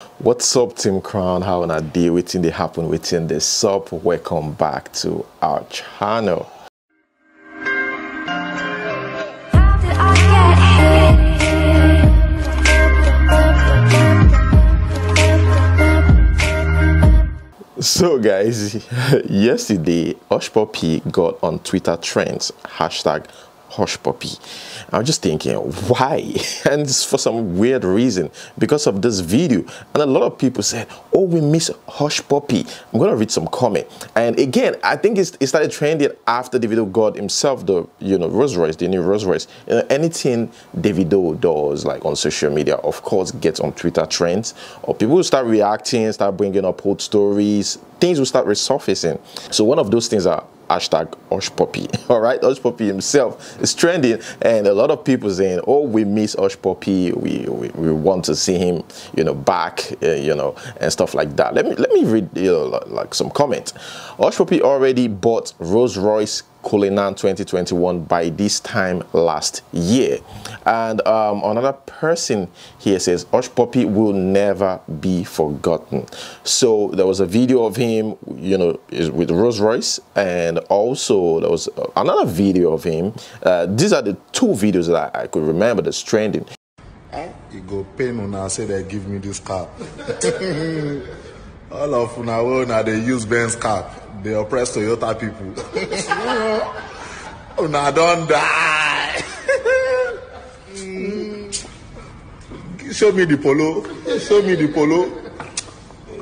What's up, Team Crown? How on a day waiting they happen within the sub? Welcome back to our channel. So guys, yesterday Hushpuppi got on Twitter trends #Hushpuppi. I'm just thinking, why? And it's for some weird reason, because of this video. And a lot of people said, oh, we miss Hushpuppi. I'm gonna read some comment. And again, I think it started trending after Davido got himself the Rolls Royce, the new Rolls Royce. Anything Davido does, like on social media, of course gets on Twitter trends, or people will start reacting, start bringing up old stories, things will start resurfacing. So one of those things are #Hushpuppi. All right, Hushpuppi himself is trending, and a lot of people saying, oh, we miss Hushpuppi, we want to see him back, and stuff like that. Let me read like some comments. Hushpuppi already bought Rolls Royce Cullinan 2021 by this time last year. And another person here says Hushpuppi will never be forgotten. So there was a video of him with Rolls Royce, and also there was another video of him. These are the two videos that I could remember that's trending. You go pain una say they give me this cap. All of una will they use Ben's cap. They oppress Toyota people. Una don't die. Show me the polo. Show me the polo.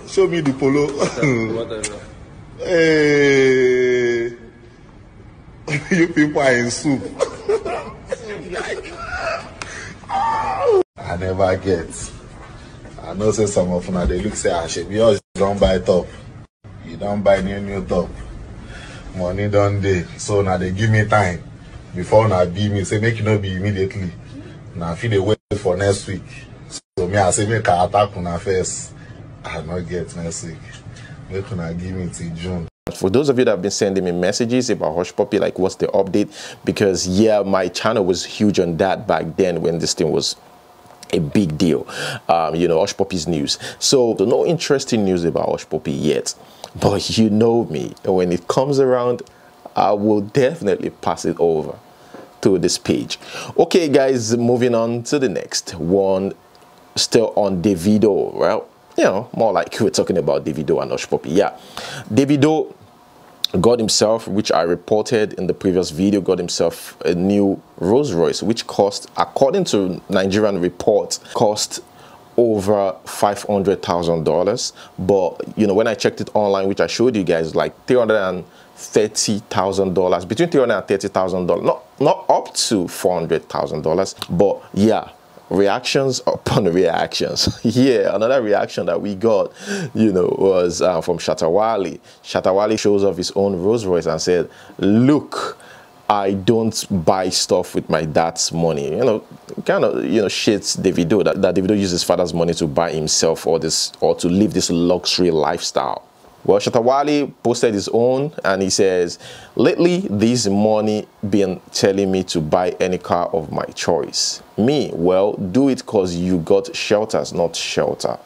Show me the polo. Hey, you people are in soup. I never get. I know say some of them they look say I should be yours. You don't buy top. You don't buy new top. Money done day. So now they give me time before now be me. Say make it not be immediately. Now feel they wait for next week. So me I say make I attack una first. I not get next week. Make una give me till June. For those of you that have been sending me messages about Hushpuppi, like what's the update? Because yeah, my channel was huge on that back then when this thing was a big deal, Hushpuppi's news. So no interesting news about Hushpuppi yet, but you know me, when it comes around, I will definitely pass it over to this page. Okay guys, moving on to the next one, still on Davido. Well, more like we're talking about Davido and Hushpuppi. Yeah, Davido got himself, which I reported in the previous video, got himself a new Rolls Royce, which cost, according to Nigerian reports, cost over $500,000. But when I checked it online, which I showed you guys, like $330,000, between $330,000, not up to $400,000. But yeah, reactions upon reactions. Yeah, another reaction that we got was from Shatawale. Shatawale shows off his own Rolls Royce and said, look, I don't buy stuff with my dad's money. Kind of shits Davido, that Davido uses his father's money to buy himself or to live this luxury lifestyle. Well, Shatawale posted his own, and he says, lately this money been telling me to buy any car of my choice. Me, well, do it cause you got shelters, not shelter.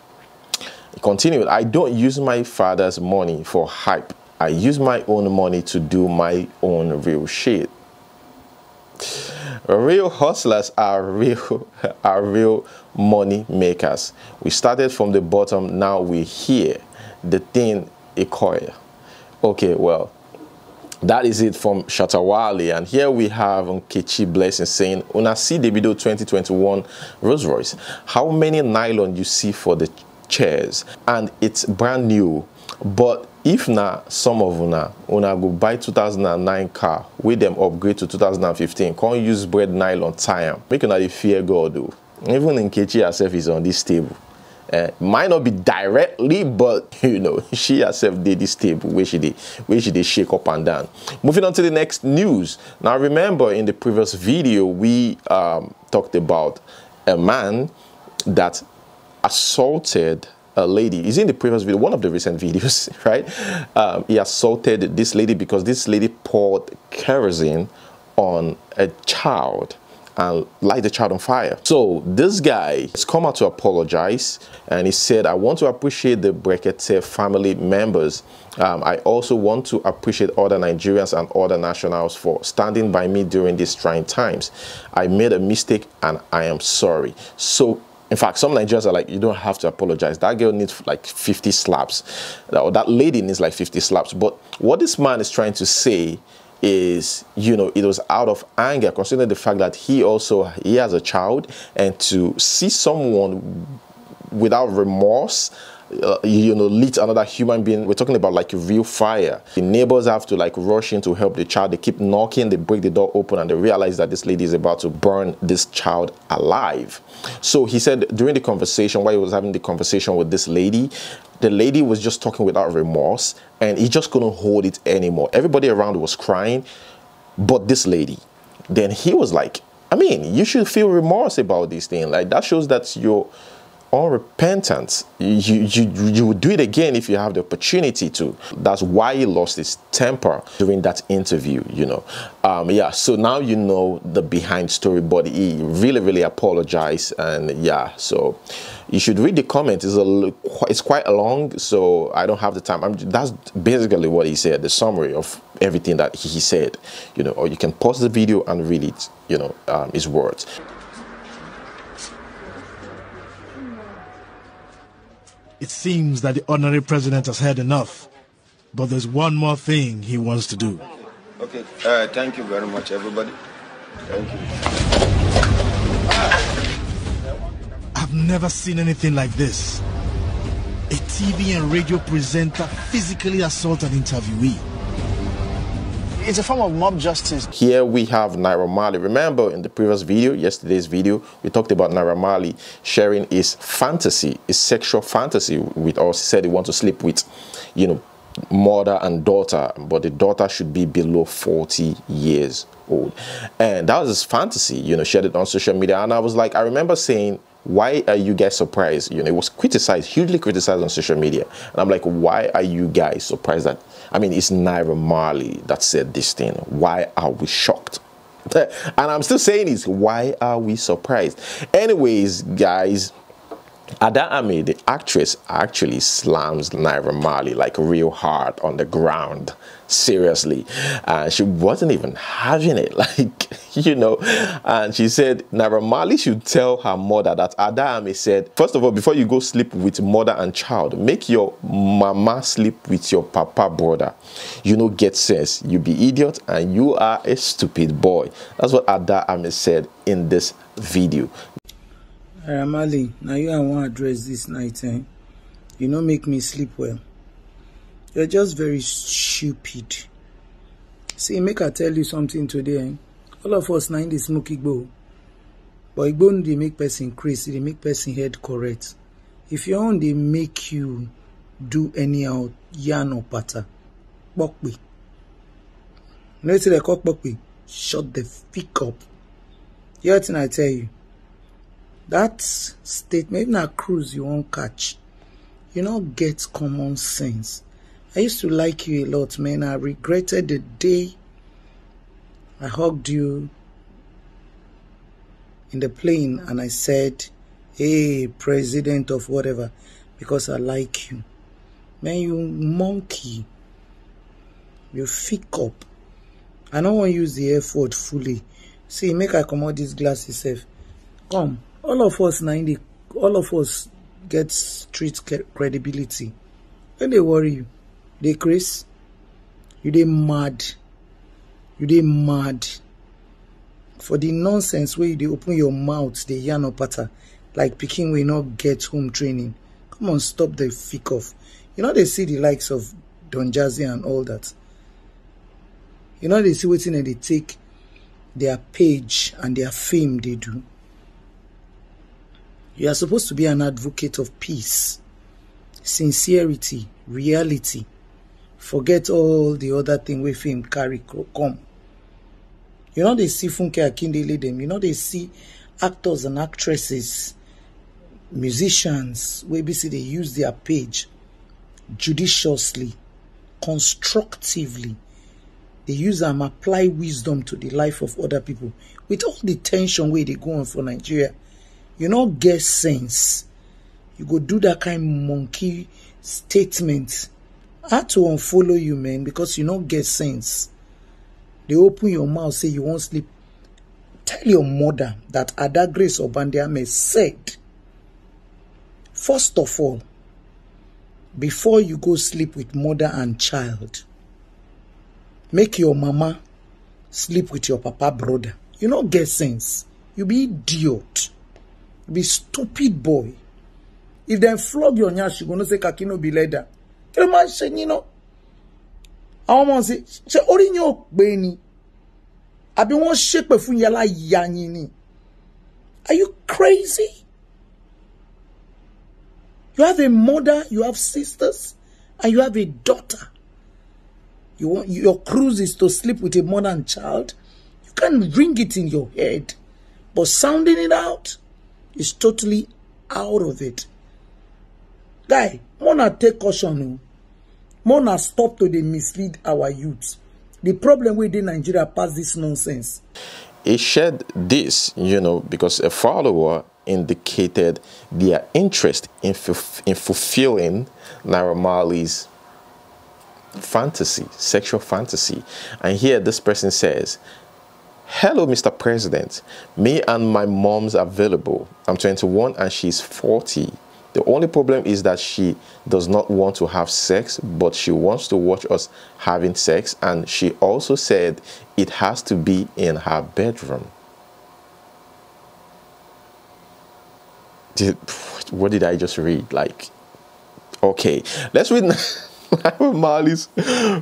He continued, I don't use my father's money for hype. I use my own money to do my own real shit. Real hustlers are real money makers. We started from the bottom, now we're here. The thing a coil. Okay, well, that is it from Shatawale. And here we have Nkechi Blessing saying, una see Davido 2021 Rolls Royce, how many nylon you see for the chairs, and it's brand new. But if na some of una go buy 2009 car with them upgrade to 2015, can't use bread nylon tie am. Make una dey fear God though. Even Nkechi herself is on this table. Might not be directly, but she herself did this table where she did shake up and down. Moving on to the next news. Now remember, in the previous video we talked about a man that assaulted a lady. Is in the previous video, one of the recent videos, right? He assaulted this lady because this lady poured kerosene on a child, and light the child on fire. So this guy has come out to apologize, and he said, I want to appreciate the Brekete family members. I also want to appreciate other Nigerians and other nationals for standing by me during these trying times. I made a mistake and I am sorry. So in fact, some Nigerians are like, you don't have to apologize. That girl needs like 50 slaps. Or that lady needs like 50 slaps. But what this man is trying to say is, you know, it was out of anger, considering the fact that he has a child, and to see someone without remorse, you know, lit another human being. We're talking about like a real fire. The neighbors have to like rush in to help the child. They keep knocking, they break the door open, and they realize that this lady is about to burn this child alive. So he said during the conversation, while he was having the conversation with this lady, the lady was just talking without remorse, and he just couldn't hold it anymore. Everybody around was crying, but this lady. Then he was like, I mean, you should feel remorse about these things. Like, that shows that you're unrepentant. You would do it again if you have the opportunity to. That's why he lost his temper during that interview, you know. Yeah, so now you know the behind story, but he really apologized. And yeah, so you should read the comment. It's quite long, so I don't have the time. That's basically what he said, the summary of everything that he said, you know. Or you can pause the video and read it, you know, his words. It seems that the honorary president has had enough, but there's one more thing he wants to do. Okay, thank you very much, everybody. Thank you. I've never seen anything like this. A TV and radio presenter physically assault an interviewee. It's a form of mob justice. Here we have Naira Marley. Remember in the previous video, yesterday's video, we talked about Naira Marley sharing his fantasy, his sexual fantasy with us. He said he wants to sleep with, you know, mother and daughter, but the daughter should be below 40 years old. And that was his fantasy, you know, shared it on social media. And I was like, I remember saying, why are you guys surprised? You know, it was criticized, hugely criticized on social media. And I'm like, why are you guys surprised that, I mean, it's Naira Marley that said this thing. Why are we shocked? And I'm still saying this, why are we surprised? Anyways, guys, Ada Ame, the actress, actually slams Naira Marley like real hard on the ground. Seriously. And she wasn't even having it, like, you know. And she said Naira Marley should tell her mother that Ada Ame said, first of all, before you go sleep with mother and child, make your mama sleep with your papa brother. You know, get sense. You be idiot and you are a stupid boy. That's what Ada Ame said in this video. Mali, now you I want to address this night, eh? You know, make me sleep well. You're just very stupid. See, make I tell you something today, eh? All of us now in the smoke Igbo. But Igbo they make person crazy, they make person head correct. If you own, they make you do anyhow, yarn or patter. Bokwe. You know what they call bokwe? Shut the fuck up. You hear what I tell you? That statement, maybe not cruise you won't catch. You don't get common sense. I used to like you a lot, man. I regretted the day I hugged you in the plane and I said, hey, president of whatever, because I like you. Man, you monkey. You fick up. I don't want to use the F word fully. See, make I come out these glasses safe. Come. All of us, all of us get street credibility. When they worry you, they crazy. You they mad. You they mad. For the nonsense where you they open your mouth, they yarn up patter, like picking we not get home training. Come on, stop the fick off. You know they see the likes of Don Jazzy and all that. You know they see what's in and they take their page and their fame they do. You are supposed to be an advocate of peace, sincerity, reality. Forget all the other thing we fame carry come. You know they see Funke Akindele them. You know they see actors and actresses, musicians, where basically they use their page judiciously, constructively. They use them apply wisdom to the life of other people. With all the tension where they go on for Nigeria, you not get sense. You go do that kind of monkey statement. I had to unfollow you, man, because you don't get sense. They open your mouth, say you won't sleep. Tell your mother that Ada Grace Obandiame said, first of all, before you go sleep with mother and child, make your mama sleep with your papa brother. You don't get sense. You be idiot. You be stupid boy. If they flog your nyash, you gonna say kakino be leather. Tell man say, you know. I want to say orinyo beni. I be one shake before yala yanini. Are you crazy? You have a mother, you have sisters, and you have a daughter. You want your cruise is to sleep with a mother and child. You can ring it in your head, but sounding it out is totally out of it. Guy, Mona take caution. Mona stop to they mislead our youth. The problem with the Nigeria pass this nonsense. He shared this, because a follower indicated their interest in fulfilling Naira Marley's fantasy, sexual fantasy. And here this person says, "Hello, Mr. President. Me and my mom's available. I'm 21 and she's 40. The only problem is that she does not want to have sex, but she wants to watch us having sex. And she also said it has to be in her bedroom." What did I just read? Like, okay, let's read Marley's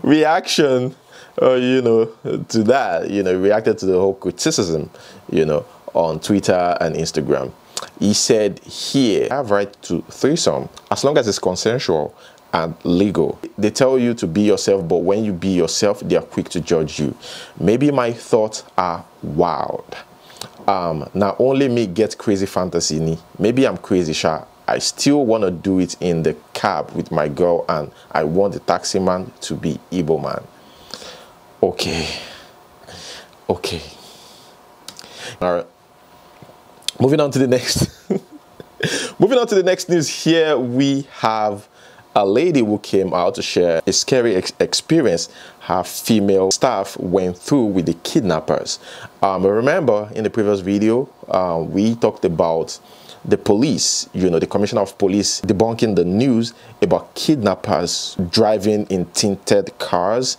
reaction, to that, reacted to the whole criticism, on Twitter and Instagram. He said, "Here, I have right to threesome as long as it's consensual and legal. They tell you to be yourself, but when you be yourself, they are quick to judge you. Maybe my thoughts are wild. Now only me get crazy fantasy ni. Maybe I'm crazy, sha. I still want to do it in the cab with my girl, and I want the taxi man to be Igbo man." Okay. All right. Moving on to the next news. Here we have a lady who came out to share a scary experience her female staff went through with the kidnappers. Remember in the previous video, we talked about the police, the commissioner of police debunking the news about kidnappers driving in tinted cars,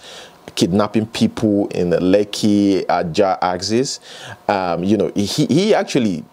kidnapping people in the Lekki Ajah axis. He actually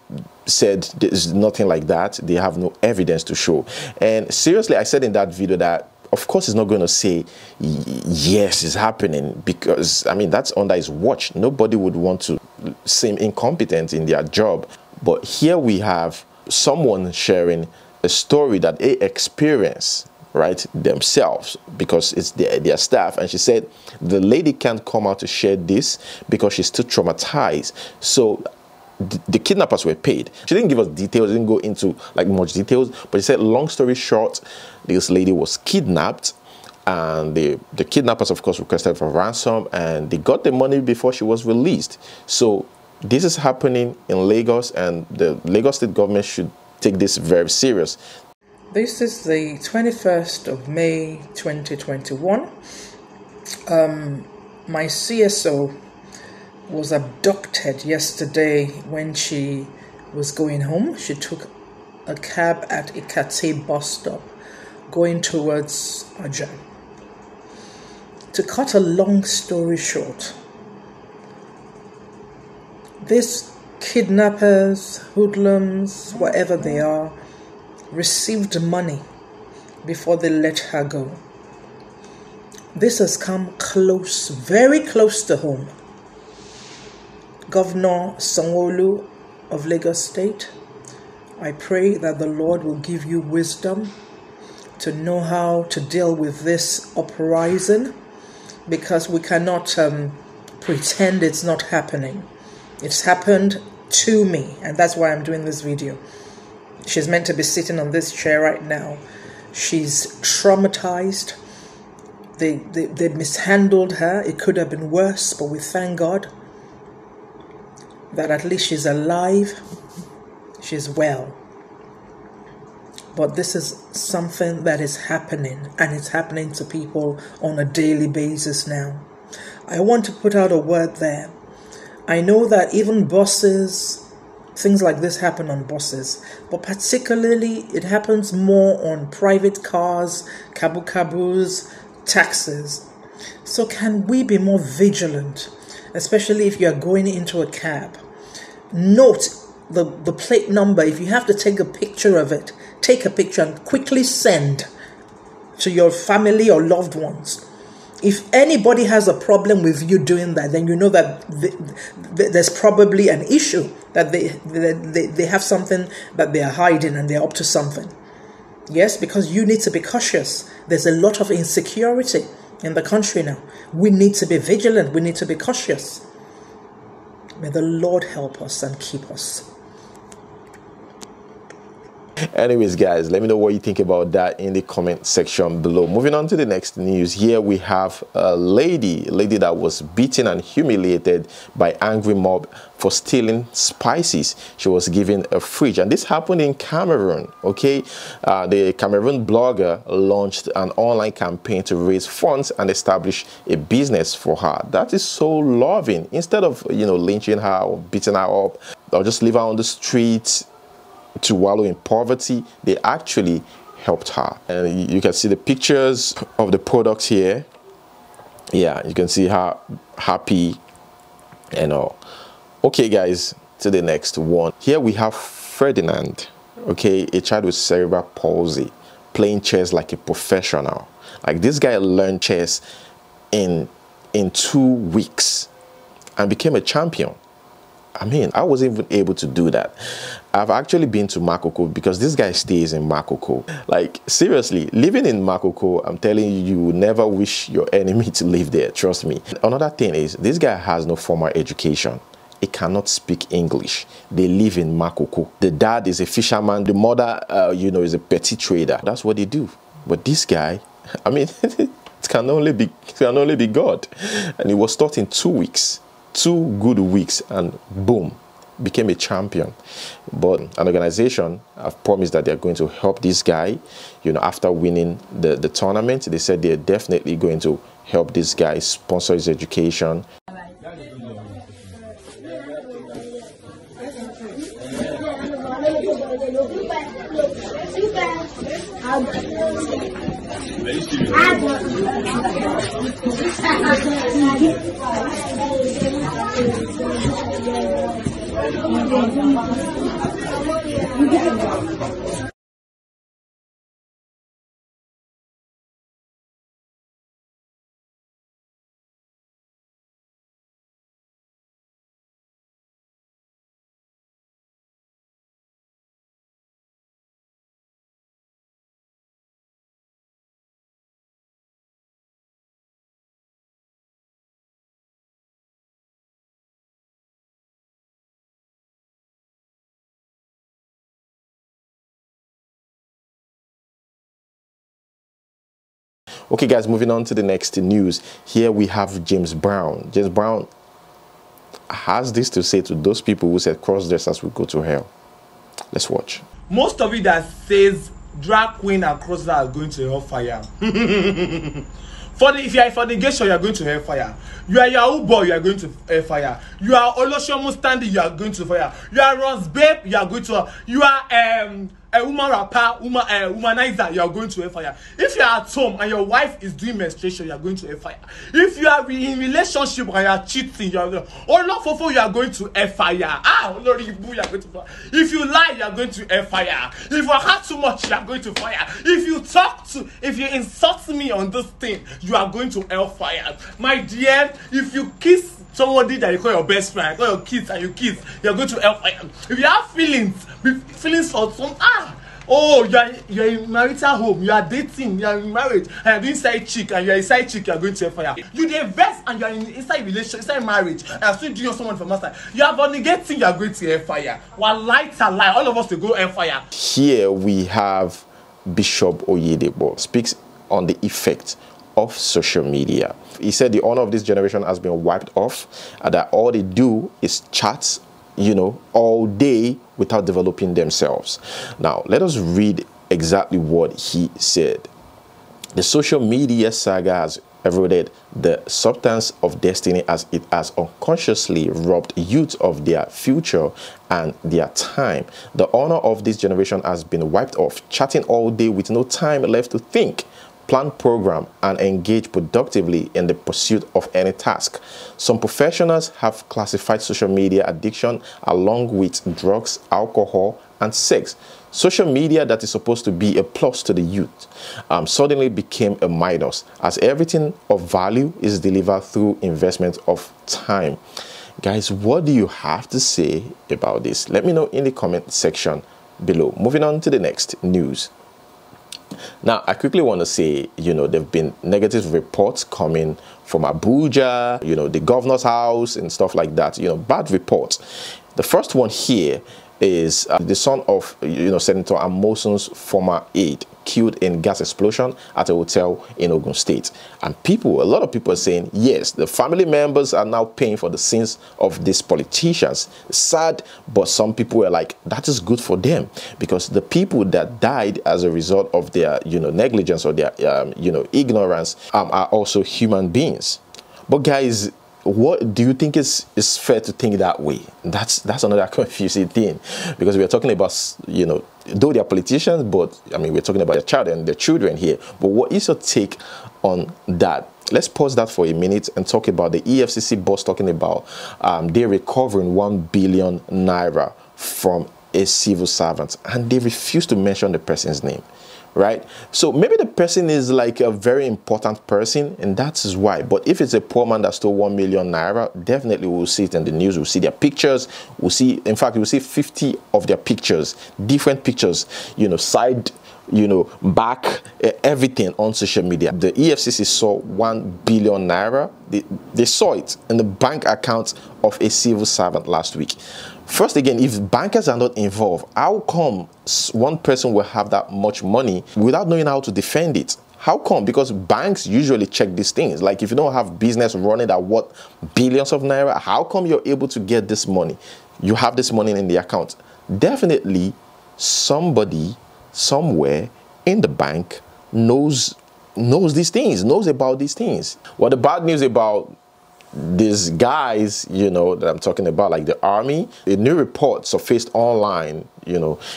said there's nothing like that. They have no evidence to show. And seriously, I said in that video that of course he's not going to say yes, it's happening, because that's under his watch. Nobody would want to seem incompetent in their job. But here we have someone sharing a story that they experience, right, themselves, because it's their staff. And she said the lady can't come out to share this because she's still traumatized. So the kidnappers were paid. She didn't give us details, didn't go into much details, but she said, long story short, this lady was kidnapped, and the kidnappers of course requested for ransom, and they got the money before she was released. So this is happening in Lagos, and the Lagos state government should take this very serious. This is the 21st of May 2021. My CSO was abducted yesterday when she was going home. She took a cab at Ikate bus stop going towards Ajah. To cut a long story short, these kidnappers, hoodlums, whatever they are, received money before they let her go. This has come close, very close to home. Governor Sanwo-Olu of Lagos State, I pray that the Lord will give you wisdom to know how to deal with this uprising, because we cannot pretend it's not happening. It's happened to me, and that's why I'm doing this video. She's meant to be sitting on this chair right now. She's traumatized. They mishandled her. It could have been worse, but we thank God that at least she's alive, she's well. But this is something that is happening, and it's happening to people on a daily basis now. I want to put out a word there. I know that even buses, things like this happen on buses, but particularly it happens more on private cars, kabu-kabus, taxis. So can we be more vigilant, especially if you are going into a cab? Note the plate number. If you have to take a picture of it, take a picture and quickly send to your family or loved ones. If anybody has a problem with you doing that, then you know that there's probably an issue, that they have something that they are hiding and they're up to something. Yes, because you need to be cautious. There's a lot of insecurity in the country now. We need to be vigilant. We need to be cautious. May the Lord help us and keep us. Anyways, guys, let me know what you think about that in the comment section below. Moving on to the next news. Here we have a lady that was beaten and humiliated by angry mob for stealing spices. She was given a fridge, and this happened in Cameroon. Okay, the Cameroon blogger launched an online campaign to raise funds and establish a business for her. That is so loving. Instead of, you know, lynching her or beating her up or just leave her on the streets to wallow in poverty, they actually helped her. And you can see the pictures of the products here. Yeah, you can see her happy and all. Okay, guys, to the next one. Here we have Ferdinand, okay, a child with cerebral palsy, playing chess like a professional. Like, this guy learned chess in 2 weeks and became a champion. I mean, I wasn't even able to do that. I've actually been to Makoko because this guy stays in Makoko. Like, seriously, living in Makoko, I'm telling you, you will never wish your enemy to live there. Trust me. Another thing is, this guy has no formal education. He cannot speak English. They live in Makoko. The dad is a fisherman. The mother, you know, is a petty trader. That's what they do. But this guy, I mean, it can only be God. And he was taught in 2 weeks. 2 good weeks, and boom, became a champion. But an organization have promised that they're going to help this guy, you know, after winning the tournament. They said they're definitely going to help this guy, sponsor his education. Okay, guys, moving on to the next news. Here we have James Brown. James Brown has this to say to those people who said cross-dressers will go to hell. Let's watch. Most of it that says drag queen and cross-dressers are going to hellfire. If you are a fornication, you are going to hellfire. You are Yahoo boy, you are going to hellfire. You are Oloshomo standing, you are going to fire. You are Ross Babe, you are going to. You are a woman rapper, womanizer, you are going to hellfire. If you are at home and your wife is doing menstruation, you are going to hellfire. If you are in relationship and you are cheating, you are going to, you are going to hellfire. Lord, you are going to fire. If you lie, you are going to hellfire. If you have too much, you are going to fire. If you insult me on this thing, you are going to hellfire. My dear, if you kiss somebody that you call your best friend, call your kids and you kiss, you're going to hellfire. If you have feelings for some, you're in marital home, you are dating, you are in marriage, and you're doing side chick, and you're a side chick, you're going to hellfire. You the best, and you're inside relationship, inside marriage, and you're still doing someone for master. You are fornicating, you're going to hellfire. While lights are light, all of us will go hellfire. Here we have Bishop Oyedebo speaks on the effect of social media. He said the honor of this generation has been wiped off, and that all they do is chat, all day without developing themselves. Now, let us read exactly what he said. The social media saga has eroded the substance of destiny as it has unconsciously robbed youth of their future and their time. The honor of this generation has been wiped off, chatting all day with no time left to think, plan, program, and engage productively in the pursuit of any task. Some professionals have classified social media addiction along with drugs, alcohol, and sex. Social media that is supposed to be a plus to the youth suddenly became a minus, as everything of value is delivered through investment of time. Guys, what do you have to say about this? Let me know in the comment section below. Moving on to the next news. Now, I quickly want to say, there have been negative reports coming from Abuja, the governor's house and stuff like that, bad reports. The first one here is the son of, Senator Amoson's former aide killed in gas explosion at a hotel in Ogun State. And a lot of people are saying, yes, the family members are now paying for the sins of these politicians. Sad, but some people are like, that is good for them, because the people that died as a result of their, negligence or their, ignorance are also human beings. But guys, what do you think is fair to think that way? That's another confusing thing, because we are talking about, though they are politicians, but we're talking about their child and their children here. But what is your take on that? Let's pause that for a minute and talk about the EFCC boss talking about they're recovering 1 billion naira from a civil servant, and they refuse to mention the person's name. Right? So maybe the person is like a very important person, and that is why. But if it's a poor man that stole 1 million naira, definitely we'll see it in the news. We'll see their pictures. We'll see, in fact, we'll see 50 of their pictures, different pictures, side, back, everything on social media. The EFCC saw 1 billion naira. They saw it in the bank account of a civil servant last week. First again, if bankers are not involved, how come one person will have that much money without knowing how to defend it? How come? Because banks usually check these things. Like if you don't have business running at what billions of naira, how come you're able to get this money? You have this money in the account. Definitely somebody somewhere in the bank knows these things, knows about these things. Well, the bad news about these guys, that I'm talking about, like the army, a new report surfaced online,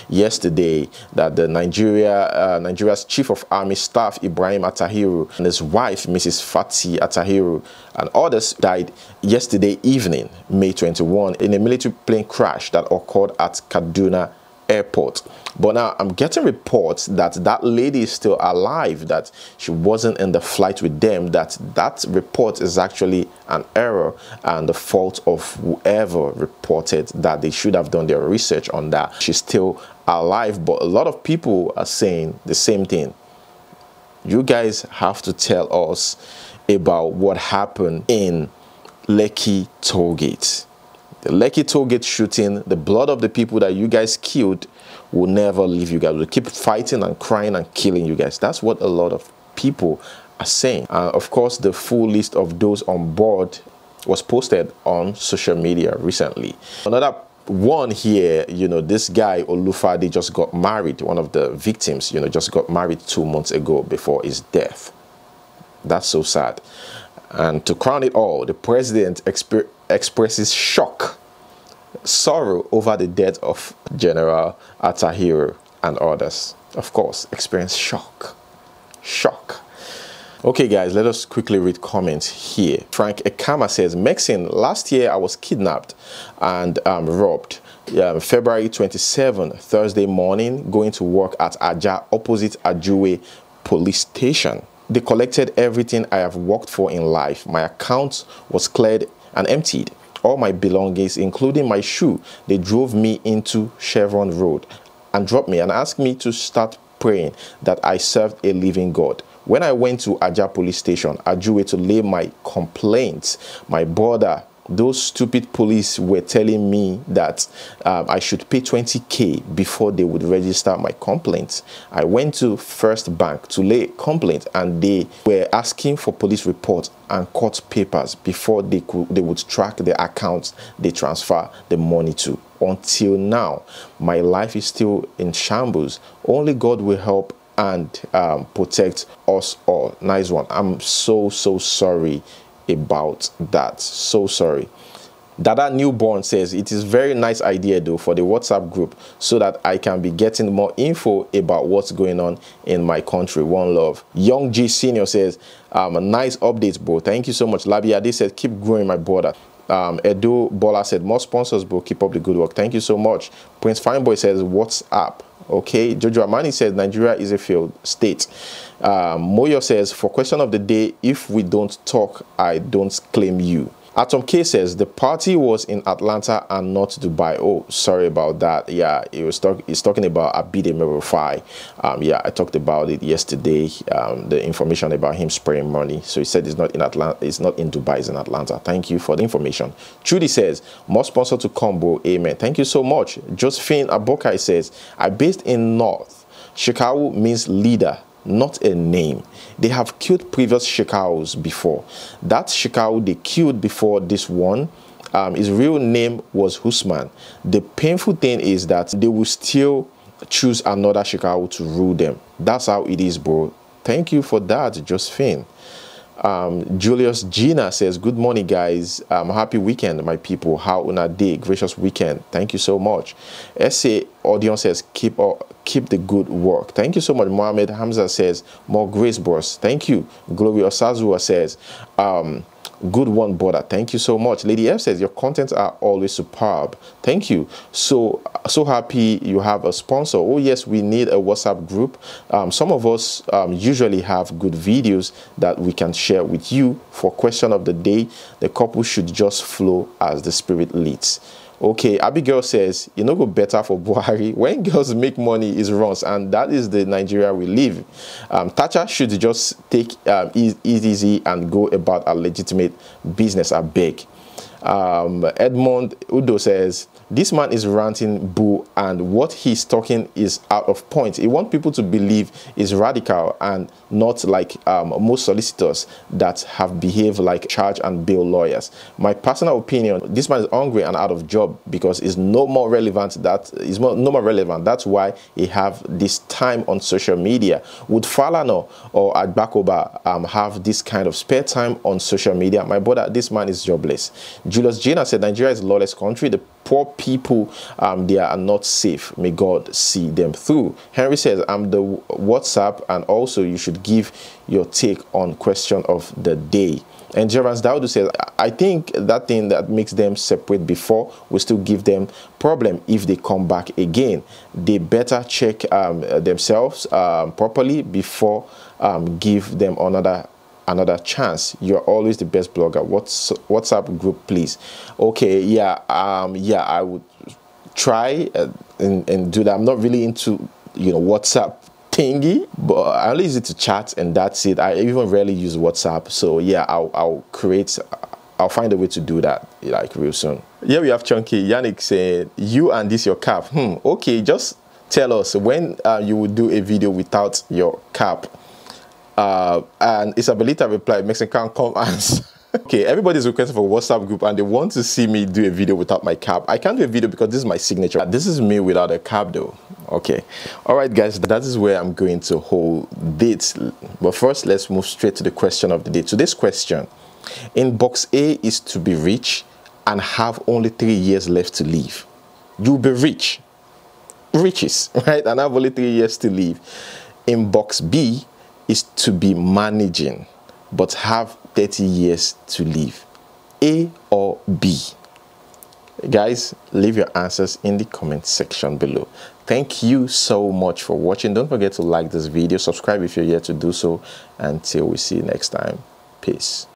yesterday, that the Nigeria's Chief of Army Staff, Ibrahim Atahiru, and his wife, Mrs. Fati Atahiru, and others died yesterday evening, May 21, in a military plane crash that occurred at Kaduna Airport. But now I'm getting reports that that lady is still alive, that she wasn't in the flight with them, that report is actually an error and the fault of whoever reported that. They should have done their research on that. She's still alive, but a lot of people are saying the same thing. You guys have to tell us about what happened in Lekki Tollgate. The Lekki Tollgate shooting, the blood of the people that you guys killed will never leave you guys. We'll keep fighting and crying and killing you guys. That's what a lot of people are saying. Of course, the full list of those on board was posted on social media recently. Another one here, this guy Olufade just got married. One of the victims, just got married 2 months ago before his death. That's so sad. And to crown it all, the president expresses shock, sorrow over the death of General Atahiru and others. Of course, experience shock. Okay guys, let us quickly read comments here. Frank Ekama says, Maxine, last year I was kidnapped and robbed. February 27, Thursday morning, going to work at Aja opposite Ajuwe police station. They collected everything I have worked for in life. My account was cleared and emptied. All my belongings, including my shoe, they drove me into Chevron Road and dropped me and asked me to start praying that I served a living God. When I went to Aja police station, Ajuwe, to lay my complaints, my brother those stupid police were telling me that I should pay 20K before they would register my complaint. I went to First Bank to lay a complaint, and they were asking for police reports and court papers before they would track the accounts they transfer the money to. Until now, my life is still in shambles. Only God will help and protect us all. Nice one. I'm so sorry about that. So sorry. Dada Newborn says, it is very nice idea though for the WhatsApp group so that I can be getting more info about what's going on in my country. One love. Young G Senior says, a nice update, bro. Thank you so much. Labiade said, keep growing, my brother. Edo Bola said, more sponsors, bro. Keep up the good work. Thank you so much. Prince Fineboy says, what's up? Okay. Jojo Amani says, Nigeria is a failed state. Moyo says, for question of the day, if we don't talk, I don't claim you. Atom K says, the party was in Atlanta and not Dubai. Oh, sorry about that. Yeah, he's talking about Abide Merufai. Yeah, I talked about it yesterday. The information about him spraying money. So he said it's not in Atlanta, it's not in Dubai, it's in Atlanta. Thank you for the information. Trudy says, more sponsor to combo. Amen. Thank you so much. Josephine Abokai says, I based in North. Shekau means leader, not a name. They have killed previous Shekaus before. That Shekau they killed before this one, his real name was Usman. The painful thing is that they will still choose another Shekau to rule them. That's how it is, bro. Thank you for that, Josephine. Julius Gina says, good morning, guys. Happy weekend, my people. How una day? Gracious weekend. Thank you so much. SA Audience says, keep the good work. Thank you so much. Mohammed Hamza says, more grace, boss. Thank you. Gloria Osazua says, good one, brother. Thank you so much. Lady F says, your contents are always superb. Thank you. So happy you have a sponsor. Oh yes, we need a WhatsApp group. Some of us usually have good videos that we can share with you. For question of the day, the couple should just flow as the spirit leads. Okay, Abigail says, you know, go better for Buhari. When girls make money, it runs, and that is the Nigeria we live. Thatcher should just take easy and go about a legitimate business, I beg. Edmond Udo says, this man is ranting boo, and what he's talking is out of point. He wants people to believe he's radical and not like most solicitors that have behaved like charge and bail lawyers. My personal opinion, this man is hungry and out of job because it's no more relevant. That's why he have this time on social media. Would Falana or Agbakoba have this kind of spare time on social media? My brother, this man is jobless. Julius Jena said, Nigeria is a lawless country. The poor people, they are not safe. May God see them through. Henry says, I'm the WhatsApp, and also you should give your take on question of the day. And Gervans Daudu says, I think that thing that makes them separate before will still give them problem if they come back again. They better check themselves properly before give them another chance. You're always the best blogger. WhatsApp group, please. Okay, yeah, I would try and do that. I'm not really into, you know, WhatsApp thingy, but I only use it to chat, and that's it. I even rarely use WhatsApp. So yeah, I'll find a way to do that like real soon. Here we have Chunky Yannick saying, you and this your cap. Okay, just tell us when you will do a video without your cap. And Isabelita replied, Mexican come answer. Okay, everybody's requesting for a WhatsApp group and they want to see me do a video without my cap. I can't do a video because this is my signature. This is me without a cap though. Okay. All right, guys, that is where I'm going to hold it. But first, let's move straight to the question of the day. Today's question, in box A is to be rich and have only 3 years left to live. You'll be rich. Riches, right? And have only 3 years to live. In box B is to be managing but have 30 years to live. A or B? Guys, leave your answers in the comment section below. Thank you so much for watching. Don't forget to like this video, subscribe if you're yet to do so. Until we see you next time. Peace.